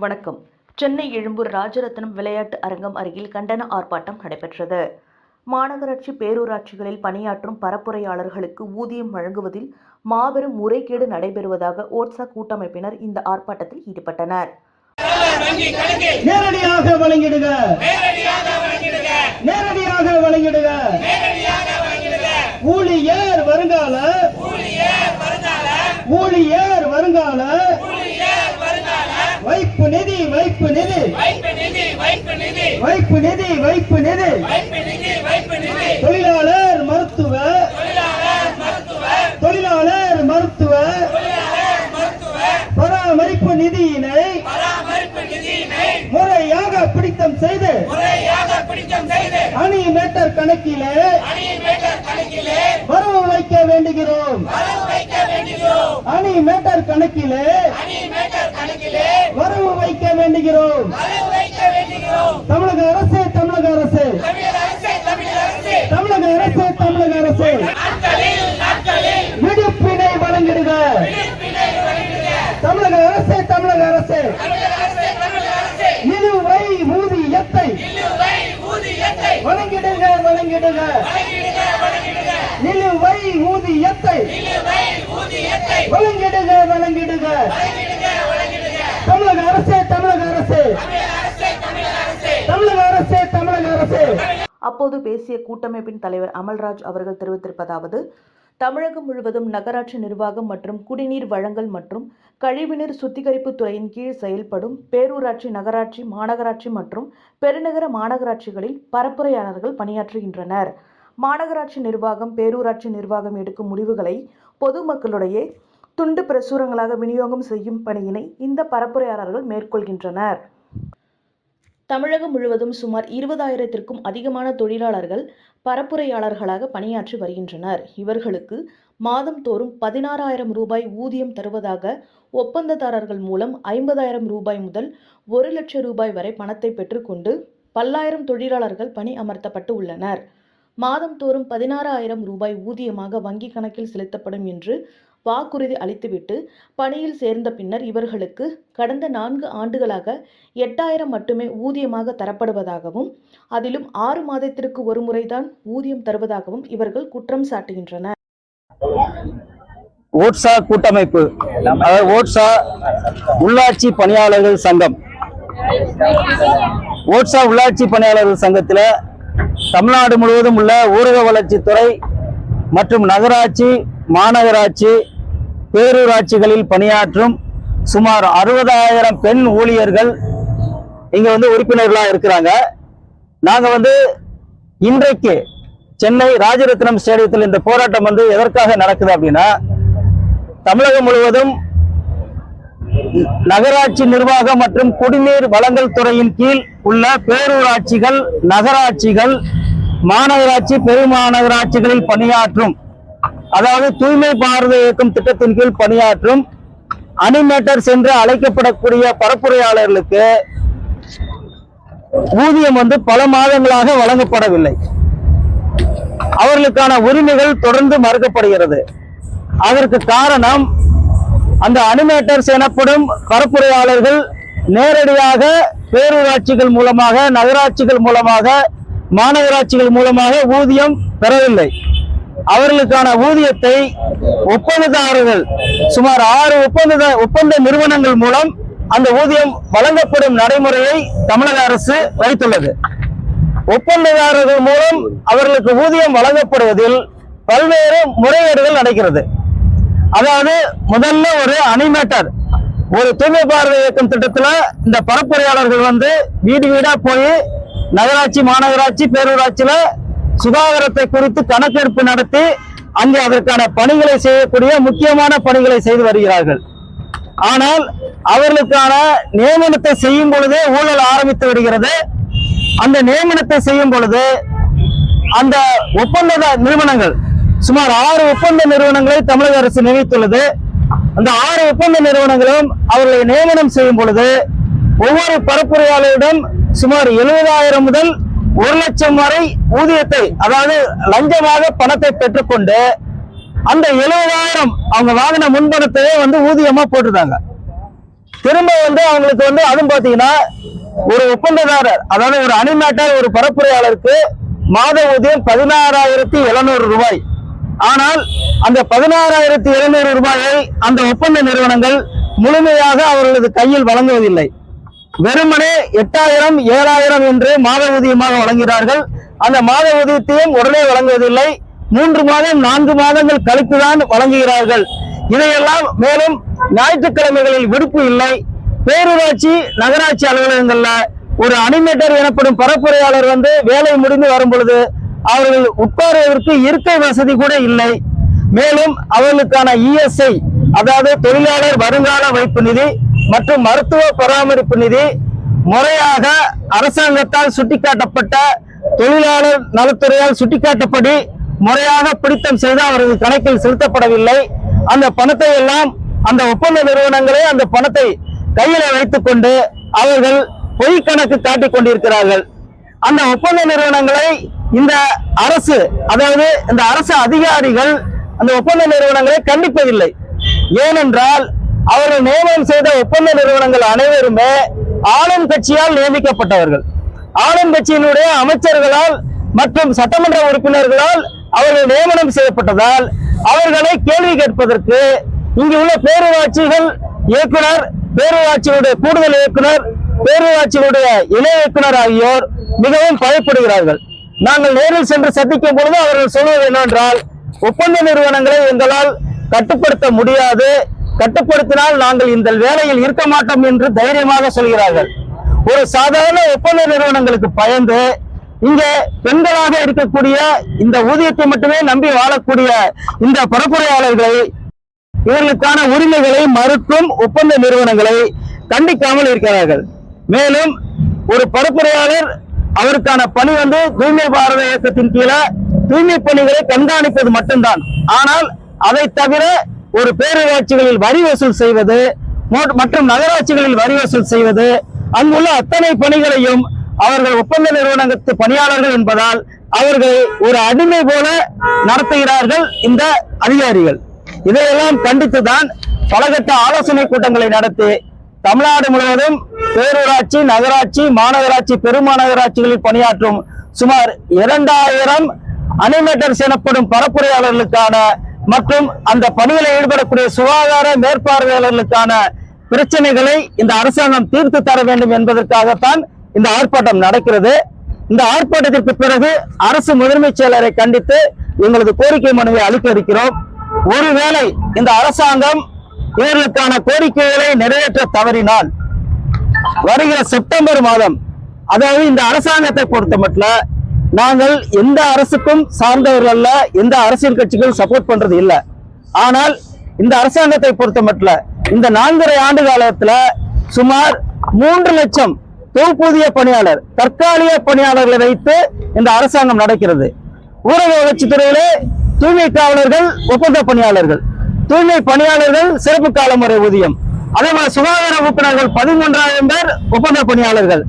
வணக்கம். சென்னை எழும்பூர் ராஜரத்னம் விளையாட்டு அரங்கம் அருகில் கண்டன ஆர்ப்பாட்டம் நடைபெற்றது. மாநகராட்சி பேரூராட்சிகளில் பணியாற்றும் பரப்புரையாளர்களுக்கு ஊதியம் வழங்குவதில் மாபெரும் முறைகேடு நடைபெறுவதாக ஓட்சா கூட்டமைப்பினர் இந்த ஆர்ப்பாட்டத்தில் ஈடுபட்டனர். நேரடியாக வழங்கிடுக, நேரடியாக வழங்கிடுக. ஊழியர் வருங்கால, ஊழியர் வருங்கால வைப்பு நிதி, வைப்பு நிதி, வைப்பு நிதி, வைப்பு நிதி. தொழிலாளர் மருத்துவ, தொழிலாளர் மருத்துவ பராமரிப்பு நிதியினை முறையாக பிடித்தம் செய்து அணி மீட்டர் கணக்கிலே வரவு வைக்க வேண்டுகிறோம். அணி மீட்டர் கணக்கிலே வரவு வைக்க வேண்டுகிறோம். தமிழக அரசு, தமிழக அரசு, தமிழக அரசு, தமிழக அரசு விடுப்பினை வழங்கிடுக. தமிழக அரசு, தமிழக அரசு நிலுவை ஊதியத்தை வழங்கிடுக, வழங்கிடுக. நிலுவை ஊதியத்தை வழங்கிடுக, வழங்கிடுக. தமிழக அரசு, தமிழக அரசு, தமிழக அரசு, தமிழக அரசு. அப்போது பேசிய கூட்டமைப்பின் தலைவர் அமல்ராஜ் அவர்கள் தெரிவித்திருப்பதாவது: தமிழகம் முழுவதும் நகராட்சி நிர்வாகம் மற்றும் குடிநீர் வழங்கல் மற்றும் கழிவுநீர் சுத்திகரிப்பு துறையின் கீழ் செயல்படும் பேரூராட்சி, நகராட்சி, மாநகராட்சி மற்றும் பெருநகர மாநகராட்சிகளில் பரப்புரையாளர்கள் பணியாற்றுகின்றனர். மாநகராட்சி நிர்வாகம், பேரூராட்சி நிர்வாகம் எடுக்கும் முடிவுகளை பொதுமக்களுடைய துண்டு பிரசுரங்களாக விநியோகம் செய்யும் பணியினை இந்த பரப்புரையாளர்கள் மேற்கொள்கின்றனர். தமிழகம் முழுவதும் சுமார் 20,000த்திற்கும் அதிகமான தொழிலாளர்கள் பரப்புரையாளர்களாக பணியாற்றி வருகின்றனர். இவர்களுக்கு மாதம் தோறும் 16,000 ரூபாய் ஊதியம் தருவதாக ஒப்பந்ததாரர்கள் மூலம் 50,000 ரூபாய் முதல் 1 லட்சம் ரூபாய் வரை பணத்தை பெற்றுக்கொண்டு பல்லாயிரம் தொழிலாளர்கள் பணி அமர்த்தப்பட்டு உள்ளனர். மாதம் தோறும் 16,000 ரூபாய் ஊதியமாக வங்கி கணக்கில் செலுத்தப்படும் என்று வாக்குறுதி அளித்துவிட்டு பணியில் சேர்ந்த பின்னர் இவர்களுக்கு கடந்த 4 ஆண்டுகளாக 8,000 மட்டுமே ஊதியமாக தரப்படுவதாகவும் அதிலும் 6 மாதத்திற்கு ஒரு முறைதான் ஊதியம் தருவதாகவும் இவர்கள் குற்றம் சாட்டுகின்றனர். ஓட்சா கூட்டமைப்பு, ஓட்சா உள்ளாட்சி பணியாளர்கள் சங்கம், ஓட்சா உள்ளாட்சி பணியாளர்கள் சங்கத்தில் தமிழ்நாடு முழுவதும் உள்ள ஊரக வளர்ச்சித்துறை மற்றும் நகராட்சி, மாநகராட்சி, பேரூராட்சிகளில் பணியாற்றும் சுமார் 60,000 பெண் ஊழியர்கள் இங்க உறுப்பினர்களாக இருக்கிறாங்க. நாங்க இன்றைக்கு சென்னை ராஜரத்னம் ஸ்டேடியத்தில் இந்த போராட்டம் எதற்காக நடக்குது அப்படின்னா, தமிழகம் முழுவதும் நகராட்சி நிர்வாகம் மற்றும் குடிநீர் வழங்கல் துறையின் கீழ் உள்ள பேரூராட்சிகள், நகராட்சிகள், மாநகராட்சி, பெருமாநகராட்சிகளில் பணியாற்றும், அதாவது தூய்மை பாரத இயக்கம் திட்டத்தின் கீழ் பணியாற்றும் அனிமேட்டர்ஸ் என்று அழைக்கப்படக்கூடிய பரப்புரையாளர்களுக்கு ஊதியம் பல மாதங்களாக வழங்கப்படவில்லை. அவர்களுக்கான உரிமைகள் தொடர்ந்து மறுக்கப்படுகிறது. அதற்கு காரணம், அந்த அனிமேட்டர்ஸ் எனப்படும் பரப்புரையாளர்கள் நேரடியாக பேரூராட்சிகள் மூலமாக, நகராட்சிகள் மூலமாக, மாநகராட்சிகள் மூலமாக ஊதியம் பெறவில்லை. அவர்களுக்கான ஊதியத்தை ஒப்பந்ததாரர்கள் சுமார் 6 ஒப்பந்த நிறுவனங்கள் மூலம் அந்த ஊதியம் வழங்கப்படும் நடைமுறையை தமிழக அரசு வைத்துள்ளது. ஒப்பந்ததாரர்கள் மூலம் அவர்களுக்கு ஊதியம் வழங்கப்படுவதில் பல்வேறு முறைகேடுகள் நடக்கிறது. அதாவது முதல்ல ஒரு அனிமேட்டர், ஒரு தூய்மை பாரத இயக்கம் திட்டத்துல இந்த பரப்புரையாளர்கள் வீடு வீடா போய் நகராட்சி, மாநகராட்சி, பேரூராட்சியில சுகாதாரத்தை குறித்து கணக்கெடுப்பு நடத்தி அங்கே அதற்கான பணிகளை செய்யக்கூடிய முக்கியமான பணிகளை செய்து வருகிறார்கள். ஆனால் அவர்களுக்கான நியமனத்தை செய்யும் பொழுதே ஊழல் ஆரம்பித்து விடுகிறது. அந்த நியமனத்தை செய்யும் பொழுது அந்த ஒப்பந்த நிறுவனங்கள், சுமார் 6 ஒப்பந்த நிறுவனங்களை தமிழக அரசு நியமித்துள்ளது. அந்த 6 ஒப்பந்த நிறுவனங்களும் அவர்களை நியமனம் செய்யும் பொழுது ஒவ்வொரு பரப்புரையாளரிடம் சுமார் 70,000 முதல் 1 லட்சம் வரை ஊதியத்தை, அதாவது லஞ்சமாக பணத்தை பெற்றுக்கொண்டு அந்த 70,000 அவங்க வாங்கின முன்பணத்தையே ஊதியமா போட்டுட்டாங்க. திரும்ப அவங்களுக்கு அதுவும் பாத்தீங்கன்னா ஒரு ஒப்பந்ததாரர், அதாவது ஒரு அனிமேட்டர், ஒரு பரப்புரையாளருக்கு மாத ஊதியம் 16,700 ரூபாய். ஆனால் அந்த 16,700 ரூபாயை அந்த ஒப்பந்த நிறுவனங்கள் முழுமையாக அவர்களது கையில் வழங்குவதில்லை. வெறுமனே 8,000 7,000 என்று மாத ஊதியமாக வழங்குகிறார்கள். அந்த மாத ஊதியத்தையும் உடனே வழங்குவதில்லை. 3 மாதம் 4 மாதங்கள் கழித்துதான் வழங்குகிறார்கள். இதையெல்லாம் மேலும் ஞாயிற்றுக்கிழமைகளில் விடுப்பு இல்லை. பேரூராட்சி நகராட்சி அலுவலகங்கள்ல ஒரு அனிமேட்டர் எனப்படும் பரப்புரையாளர் வேலை முடிந்து வரும் பொழுது அவர்கள் உட்காருவதற்கு இருக்கை வசதி கூட இல்லை. மேலும் அவர்களுக்கான இஎஸ்ஐ, அதாவது தொழிலாளர் வருங்கால வைப்பு நிதி மற்றும் மருத்துவ பராமரிப்பு நிதி முறையாக அரசாங்கத்தால் சுட்டிக்காட்டப்பட்ட, தொழிலாளர் நலத்துறையால் சுட்டிக்காட்டப்படி முறையாக பிடித்தம் செய்து அவரது கணக்கில் செலுத்தப்படவில்லை. அந்த பணத்தை எல்லாம் அந்த ஒப்பந்த நிறுவனங்களே அந்த பணத்தை கையில வைத்துக் கொண்டு அவர்கள் பொய் கணக்கு காட்டிக் கொண்டிருக்கிறார்கள். அந்த ஒப்பந்த நிறுவனங்களை இந்த அரசு, அதாவது இந்த அரசு அதிகாரிகள் அந்த ஒப்பந்த நிறுவனங்களை கண்டிப்பதில்லை. ஏனென்றால் அவர்கள் நியமனம் செய்த ஒப்பந்த நிறுவனங்கள் அனைவருமே ஆளும் கட்சியால் நியமிக்கப்பட்டவர்கள். ஆளும் கட்சியினுடைய அமைச்சர்களால் மற்றும் சட்டமன்ற உறுப்பினர்களால் அவர்கள் நியமனம் செய்யப்பட்டதால் அவர்களை கேள்வி கேட்பதற்கு இங்கு உள்ள பேரூராட்சிகள் இயக்குனர், பேரூராட்சியுடைய கூடுதல் இயக்குனர், பேரூராட்சியுடைய இணை இயக்குனர் ஆகியோர் மிகவும் பயப்படுகிறார்கள். நாங்கள் நேரில் சென்று சந்திக்கும் பொழுது அவர்கள் சொல்வது என்னவென்றால், ஒப்பந்த நிறுவனங்களை எங்களால் கட்டுப்படுத்த முடியாது, கட்டுப்படுத்தினால் நாங்கள் இந்த வேலையில் இருக்க மாட்டோம் என்று தைரியமாக சொல்கிறார்கள். ஒரு சாதாரண ஒப்பந்த நிறுவனங்களுக்கு பயந்து இங்கே பெண்களாக இருக்கக்கூடிய இந்த ஊதியத்தை மட்டுமே நம்பி வாழக்கூடிய இந்த பரப்புரையாளர்களை, இவர்களுக்கான உரிமைகளை மறுக்கும் ஒப்பந்த நிறுவனங்களை கண்டிக்காமல் இருக்கிறார்கள். மேலும் ஒரு பரப்புரையாளர், அவருக்கான பணி தூய்மை பாரத இயக்கத்தின் கீழே தூய்மை பணிகளை கண்காணிப்பது மட்டும்தான். ஆனால் அதை தவிர ஒரு பேரூராட்சிகளில் வரி வசூல் செய்வது மற்றும் நகராட்சிகளில் வரி வசூல் செய்வது, அங்குள்ள அத்தனை பணிகளையும் அவர்கள் ஒப்பந்த நிறுவனத்து பணியாளர்கள் என்பதால் அவர்களை ஒரு அடிமை போல நடத்துகிறார்கள் இந்த அதிகாரிகள். இதையெல்லாம் கண்டித்துதான் பலகட்ட ஆலோசனை கூட்டங்களை நடத்தி தமிழ்நாடு முழுவதும் பேரூராட்சி, நகராட்சி, மாநகராட்சி, பெருமாநகராட்சிகளில் பணியாற்றும் சுமார் 2,000 அனிமேட்டர்ஸ் எனப்படும் பரப்புரையாளர்களுக்கான மற்றும் அந்த பணிகளில் ஈடுபடக்கூடிய சுகாதார மேற்பார்வையாளர்களுக்கான பிரச்சனைகளை இந்த அரசாங்கம் தீர்த்து தர வேண்டும் என்பதற்காகத்தான் இந்த ஆர்ப்பாட்டம் நடக்கிறது. இந்த ஆர்ப்பாட்டத்திற்கு பிறகு அரசு முதன்மைச் செயலரை கண்டித்து எங்களது கோரிக்கை மனுவை அளிக்க இருக்கிறோம். ஒருவேளை இந்த அரசாங்கம் இவர்களுக்கான கோரிக்கைகளை நிறைவேற்ற தவறினால் வருகிற செப்டம்பர் மாதம், அதாவது இந்த அரசாங்கத்தை பொறுத்த மட்டும் நாங்கள் எந்த அரசுக்கும் சார்ந்தவர்கள் அல்ல, எந்த அரசியல் கட்சிகளும் சப்போர்ட் பண்றது இல்லை. ஆனால் இந்த அரசாங்கத்தை பொறுத்த மட்டும் இந்த 4.5 ஆண்டு காலத்துல சுமார் 3 லட்சம் தொகுப்பூதிய பணியாளர், தற்காலிக பணியாளர்களை வைத்து இந்த அரசாங்கம் நடக்கிறது. ஊரக வளர்ச்சித் துறையிலே தூய்மை காவலர்கள், ஒப்பந்த பணியாளர்கள், தூய்மை பணியாளர்கள் சிறப்பு கால முறை ஊதியம், அதே மாதிரி சுகாதார உறுப்பினர்கள் 13,000 பேர் ஒப்பந்த பணியாளர்கள்,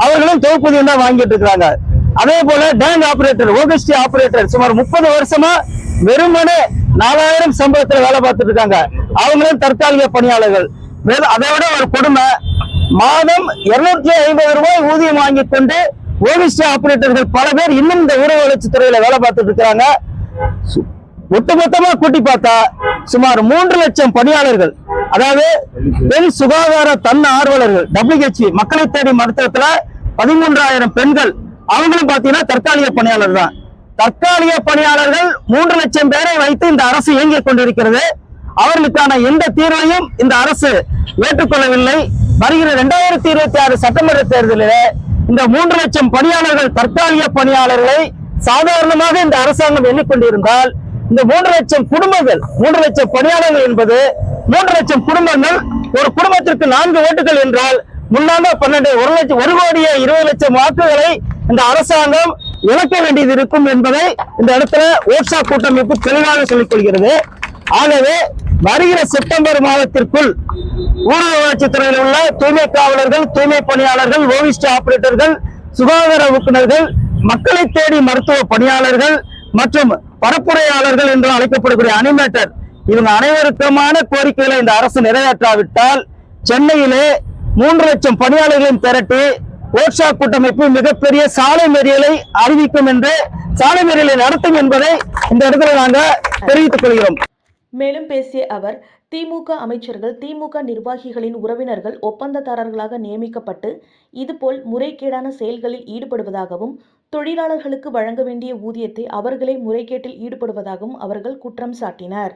அவர்களும் தொகுப்பூதியம் தான் வாங்கிட்டு இருக்கிறாங்க. அதே போல டேங்க் ஆபரேட்டர், ஓகஸ்டி ஆபரேட்டர் சுமார் 30 வருஷமா வெறுமனே 4,000 சம்பளத்தில் வேலை பார்த்துட்டு இருக்காங்க. அவங்களும் தற்காலிக பணியாளர்கள். அதை விட ஒரு கொடுமை, மாதம் 250 ரூபாய் ஊதியம் வாங்கி கொண்டு ஓகஸ்டி ஆபரேட்டர்கள் பல பேர் இன்னும் இந்த ஊரக வளர்ச்சித் துறையில வேலை பார்த்துட்டு இருக்கிறாங்க. ஒட்டுமொத்தமா கூட்டி பார்த்தா சுமார் 3 லட்சம் பணியாளர்கள், அதாவது பெண் சுகாதார தன் ஆர்வலர்கள், WHP மக்களை தேடி மருத்துவத்துல 13,000 பெண்கள், அவங்களும் பாத்தீங்கன்னா தற்காலிக பணியாளர் தான். தற்காலிக பணியாளர்கள் 3 லட்சம் பேரை வைத்து இந்த அரசு இயங்கிக் கொண்டிருக்கிறது. அவர்களுக்கான எந்த தீர்வையும் இந்த அரசு ஏற்றுக்கொள்ளவில்லை. வருகிற 2026 சட்டமன்ற தேர்தலில் இந்த 3 லட்சம் பணியாளர்கள், தற்காலிக பணியாளர்களை சாதாரணமாக இந்த அரசாங்கம் எண்ணிக்கொண்டிருந்தால் இந்த 3 லட்சம் குடும்பங்கள், 3 லட்சம் பணியாளர்கள் என்பது 3 லட்சம் குடும்பங்கள், ஒரு குடும்பத்திற்கு 4 ஓட்டுகள் என்றால் முன்னாங்க 1 கோடியே 20 லட்சம் வாக்குகளை இந்த அரசாங்கம் இழக்க வேண்டியது இருக்கும் என்பதை இந்த இடத்துல ஓட்சா கூட்டமைப்பு தெளிவாக சொல்லிக் கொள்கிறது. ஆகவே வருகிற செப்டம்பர் மாதத்திற்குள் ஊரக வளர்ச்சித் துறையில் உள்ள தூய்மை காவலர்கள், தூய்மை பணியாளர்கள், ஓவிஸ்ட் ஆபரேட்டர்கள், சுகாதார உறுப்பினர்கள், மக்களை தேடி மருத்துவ பணியாளர்கள் மற்றும் பரப்புரையாளர்கள் என்று அழைக்கப்படக்கூடிய அனிமேட்டர், இவங்க அனைவருக்குமான கோரிக்கைகளை இந்த அரசு நிறைவேற்றாவிட்டால் சென்னையிலே 3 லட்சம் பணியாளர்களையும் திரட்டி ஓட்சா கூட்டமைப்பு மிகப்பெரிய சாலை மறியலை அறிவிக்கும் என்று சாலை மறியலை நடத்தும் என்பதை இந்த இடத்துல நாங்கள் தெரிவித்துக் கொள்கிறோம். மேலும் பேசிய அவர், திமுக அமைச்சர்கள் திமுக நிர்வாகிகளின் உறவினர்கள் ஒப்பந்ததாரர்களாக நியமிக்கப்பட்டு இதுபோல் முறைகேடான செயல்களில் ஈடுபடுவதாகவும் தொழிலாளர்களுக்கு வழங்க வேண்டிய ஊதியத்தை அவர்களே முறைகேட்டில் ஈடுபடுவதாகவும் அவர்கள் குற்றம் சாட்டினர்.